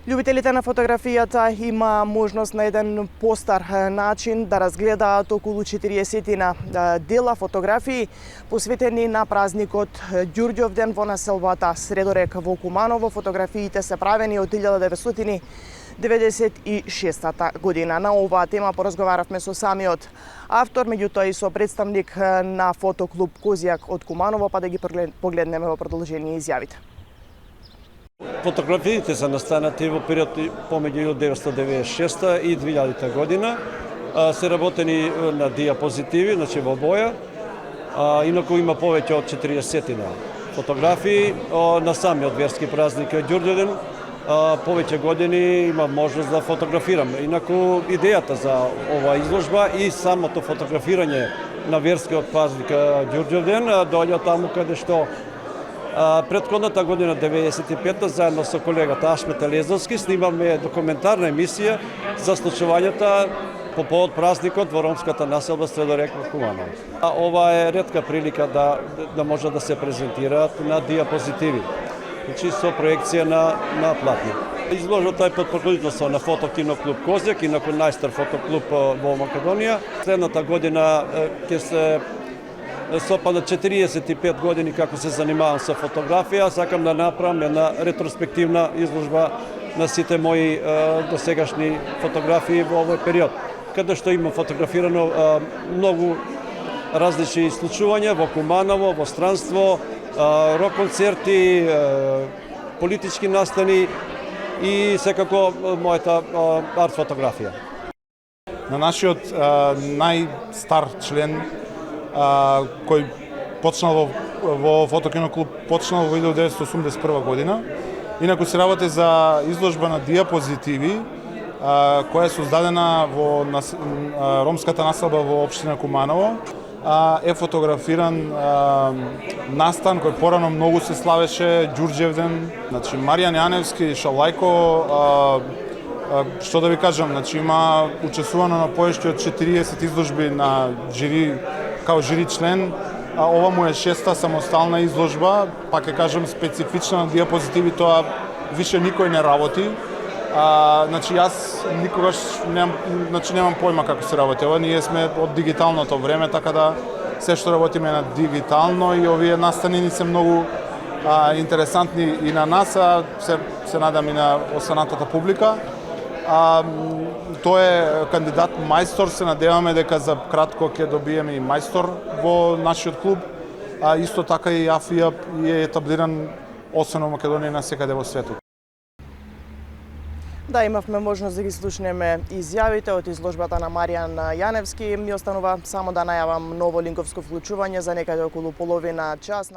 Љубителите на фотографијата има можност на еден постар начин да разгледаат околу 40 дела фотографии посветени на празникот Ѓурѓовден во населбата Средорек во Куманово. Фотографиите се правени од 1996 година. На оваа тема поразговаравме со самиот автор, меѓутоа и со представник на фотоклуб Козјак од Куманово, па да ги погледнеме во продолжение изјавите. Фотографиите се настанати во период помеѓу 1996 и 2000 година. Се работени на диапозитиви, значи во боја. Инаку има повеќе од 40 фотографии на самиот верски празник Ѓурѓовден. Повеќе години има можност да фотографирам. Инаку идејата за оваа изложба и самото фотографирање на верскиот празник Ѓурѓовден доаѓа таму каде што предходната година, 95-та, заедно со колегата Ашмет Елезовски, снимаме документарна емисија за случувањата по повод празникот во ромската населба Средорек во Куманово. Ова е ретка прилика да може да се презентираат на диапозитиви, значи со проекција на платно. Изложбата е под покровителство на фотокиноклуб Козјак, инаку најстар фотоклуб во Македонија. Следната година ќе се сопада 45 години како се занимавам со фотографија. Сакам да направам една ретроспективна изложба на сите мои досегашни фотографии во овој период, каде што има фотографирано многу различни случувања во Куманово, во странство, рок концерти, политички настани и секако мојата арт фотографија. На нашиот најстар член кој почнал во фотокиноклуб, почнал во 1981 година. Инаку се работи за изложба на диапозитиви, која е создадена во ромската населба во општина Куманово. Е фотографиран настан кој порано многу се славеше, Ѓурѓевден, значи Маријан Јаневски, Шалајко, што да ви кажам, значи има учествувано на повеќе од 40 изложби на жири, као жири член. Ова му е 6-та самостална изложба, пак ќе кажам специфична на диапозитиви, тоа више никој не работи. Значи јас никогаш немам појма како се работи ова. Ние сме од дигиталното време, така да се што работиме на дигитално и овие настани ни се многу интересантни и на нас, се надам и на останатата публика. Тој е кандидат мајстор, се надеваме дека за кратко ќе добиеме и мајстор во нашиот клуб. Исто така и АФИА е етаблиран освен во Македонија на секаде во светот. Да, имавме можност да ги слушнеме изјавите од изложбата на Маријан Јаневски. Ми останува само да најавам ново линковско вклучување за некаде околу половина час.